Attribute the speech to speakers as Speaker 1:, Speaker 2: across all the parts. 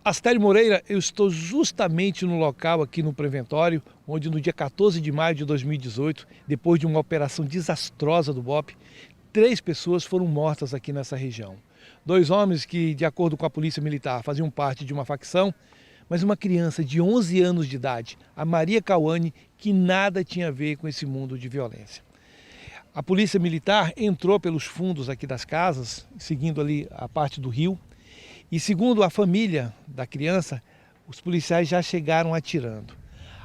Speaker 1: Astério Moreira, eu estou justamente no local aqui no Preventório, onde no dia 14 de maio de 2018, depois de uma operação desastrosa do BOPE, 3 pessoas foram mortas aqui nessa região. 2 homens que, de acordo com a Polícia Militar, faziam parte de uma facção, mas uma criança de 11 anos de idade, a Maria Cauane, que nada tinha a ver com esse mundo de violência. A Polícia Militar entrou pelos fundos aqui das casas, seguindo ali a parte do rio, e segundo a família da criança, os policiais já chegaram atirando.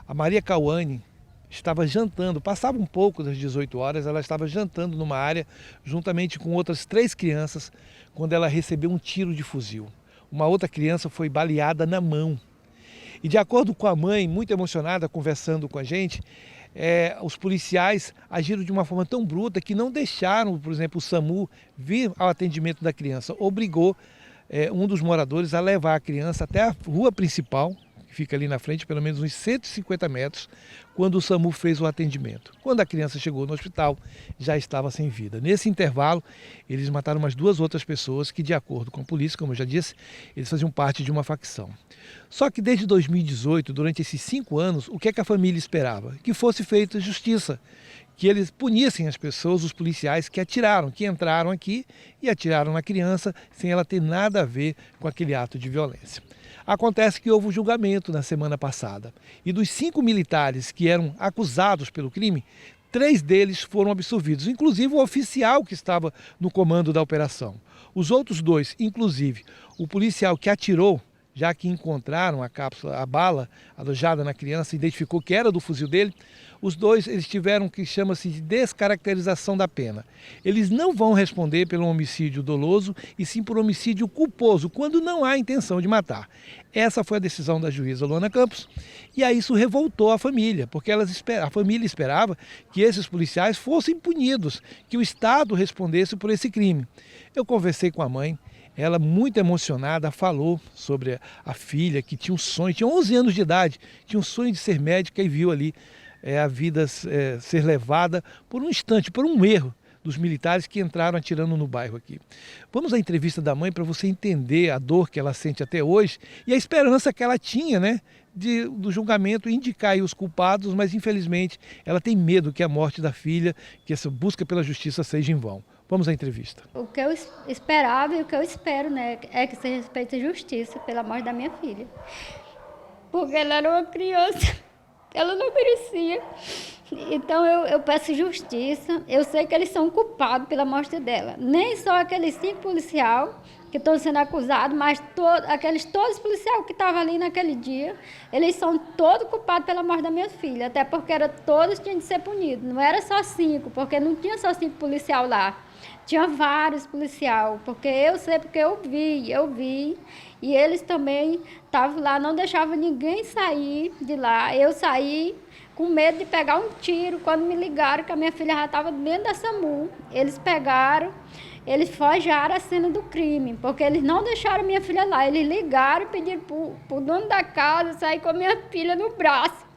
Speaker 1: A Maria Cauane estava jantando, passava um pouco das 18 horas, ela estava jantando numa área juntamente com outras 3 crianças, quando ela recebeu um tiro de fuzil. Uma outra criança foi baleada na mão. E de acordo com a mãe, muito emocionada, conversando com a gente, os policiais agiram de uma forma tão bruta que não deixaram, por exemplo, o SAMU vir ao atendimento da criança. Obrigou um dos moradores a levar a criança até a rua principal, que fica ali na frente, pelo menos uns 150 metros, quando o SAMU fez o atendimento. Quando a criança chegou no hospital, já estava sem vida. Nesse intervalo, eles mataram umas 2 outras pessoas que, de acordo com a polícia, como eu já disse, eles faziam parte de uma facção. Só que desde 2018, durante esses 5 anos, o que é que a família esperava? Que fosse feita justiça, que eles punissem as pessoas, os policiais que atiraram, que entraram aqui e atiraram na criança sem ela ter nada a ver com aquele ato de violência. Acontece que houve um julgamento na semana passada e dos 5 militares que eram acusados pelo crime, 3 deles foram absolvidos, inclusive o oficial que estava no comando da operação. Os outros 2, inclusive o policial que atirou, já que encontraram a bala alojada na criança, identificou que era do fuzil dele, os 2 eles tiveram o que chama-se de descaracterização da pena. Eles não vão responder pelo homicídio doloso e sim por homicídio culposo, quando não há intenção de matar. Essa foi a decisão da juíza Luana Campos e aí isso revoltou a família, porque a família esperava que esses policiais fossem punidos, que o Estado respondesse por esse crime. Eu conversei com a mãe. Ela, muito emocionada, falou sobre a filha que tinha um sonho, tinha 11 anos de idade, tinha um sonho de ser médica e viu ali a vida ser levada por um instante, por um erro dos militares que entraram atirando no bairro aqui. Vamos à entrevista da mãe para você entender a dor que ela sente até hoje e a esperança que ela tinha, né, do julgamento indicar aí os culpados, mas infelizmente ela tem medo que a morte da filha, que essa busca pela justiça seja em vão. Vamos à entrevista.
Speaker 2: O que eu esperava e o que eu espero, né, é que seja feita justiça pela morte da minha filha. Porque ela era uma criança, ela não merecia. Então eu peço justiça. Eu sei que eles são culpados pela morte dela. Nem só aqueles 5 policiais que estão sendo acusados, mas todos os policiais que estavam ali naquele dia, eles são todos culpados pela morte da minha filha. Até porque todos tinham de ser punidos. Não era só 5, porque não tinha só 5 policiais lá. Tinha vários policiais, porque eu sei, porque eu vi, e eles também estavam lá, não deixavam ninguém sair de lá. Eu saí com medo de pegar um tiro, quando me ligaram que a minha filha já estava dentro da SAMU. Eles pegaram, eles forjaram a cena do crime, porque eles não deixaram minha filha lá. Eles ligaram e pediram para o dono da casa sair com a minha filha no braço.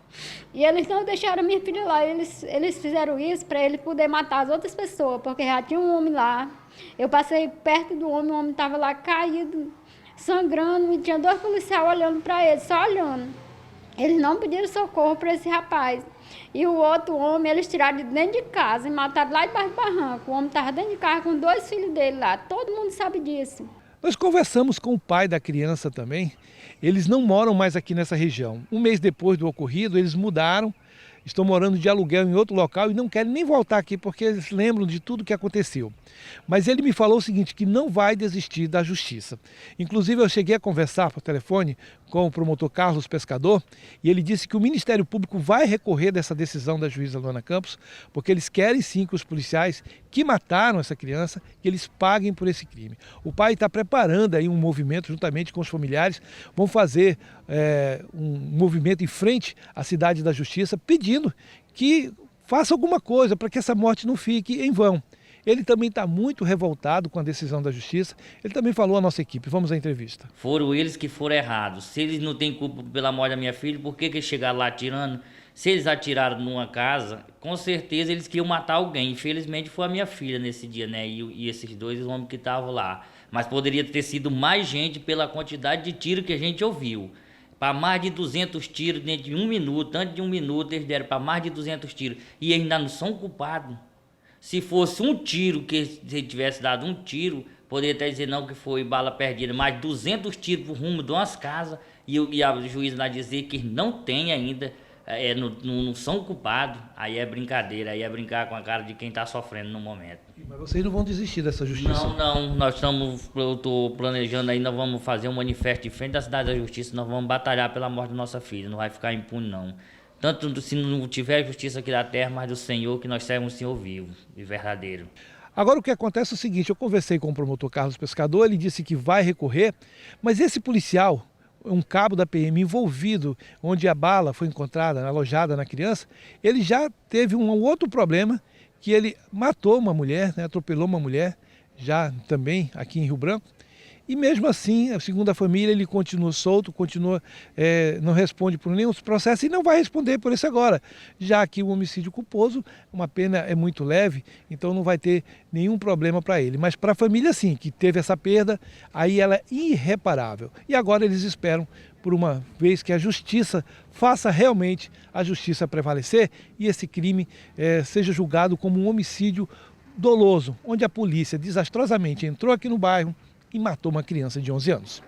Speaker 2: E eles não deixaram a minha filha lá, eles fizeram isso para ele poder matar as outras pessoas, porque já tinha um homem lá. Eu passei perto do homem, o homem estava lá caído, sangrando, e tinha 2 policiais olhando para ele, só olhando. Eles não pediram socorro para esse rapaz. E o outro homem, eles tiraram de dentro de casa e mataram lá debaixo do barranco. O homem estava dentro de casa com 2 filhos dele lá, todo mundo sabe disso.
Speaker 1: Nós conversamos com o pai da criança também. Eles não moram mais aqui nessa região. Um mês depois do ocorrido, eles mudaram, estão morando de aluguel em outro local e não querem nem voltar aqui porque eles lembram de tudo que aconteceu. Mas ele me falou o seguinte, que não vai desistir da justiça. Inclusive eu cheguei a conversar por telefone com o promotor Carlos Pescador e ele disse que o Ministério Público vai recorrer dessa decisão da juíza Luana Campos, porque eles querem sim que os policiais que mataram essa criança, que eles paguem por esse crime. O pai está preparando aí um movimento juntamente com os familiares, vão fazer um movimento em frente à Cidade da Justiça, pedindo que faça alguma coisa para que essa morte não fique em vão. Ele também está muito revoltado com a decisão da justiça. Ele também falou à nossa equipe. Vamos à entrevista.
Speaker 3: Foram eles que foram errados. Se eles não têm culpa pela morte da minha filha, por que chegaram lá atirando? Se eles atiraram numa casa, com certeza eles queriam matar alguém. Infelizmente foi a minha filha nesse dia, né? E esses dois homens que estavam lá. Mas poderia ter sido mais gente pela quantidade de tiro que a gente ouviu. Para mais de 200 tiros dentro de 1 minuto, antes de 1 minuto eles deram para mais de 200 tiros. E eles ainda não são culpados. Se fosse um tiro, que se tivesse dado um tiro, poderia até dizer não que foi bala perdida, mas 200 tiros por rumo de umas casas e a juíza lá dizer que não tem ainda, não são culpados, aí é brincadeira, aí é brincar com a cara de quem está sofrendo no momento.
Speaker 1: Mas vocês não vão desistir dessa justiça?
Speaker 3: Não, eu estou planejando aí, nós vamos fazer um manifesto de frente da Cidade da Justiça, nós vamos batalhar pela morte da nossa filha, não vai ficar impune não. Tanto se não tiver justiça aqui da terra, mas do Senhor, que nós servos um Senhor vivo e verdadeiro.
Speaker 1: Agora o que acontece é o seguinte, eu conversei com o promotor Carlos Pescador, ele disse que vai recorrer, mas esse policial, um cabo da PM envolvido, onde a bala foi encontrada, alojada na criança, ele já teve um outro problema, que ele matou uma mulher, né, atropelou uma mulher, já também aqui em Rio Branco, e mesmo assim, segundo a família, ele continua solto, não responde por nenhum processo e não vai responder por isso agora, já que o homicídio culposo, uma pena é muito leve, então não vai ter nenhum problema para ele. Mas para a família sim, que teve essa perda, aí ela é irreparável. E agora eles esperam por uma vez que a justiça faça realmente a justiça prevalecer e esse crime seja julgado como um homicídio doloso, onde a polícia desastrosamente entrou aqui no bairro e matou uma criança de 11 anos.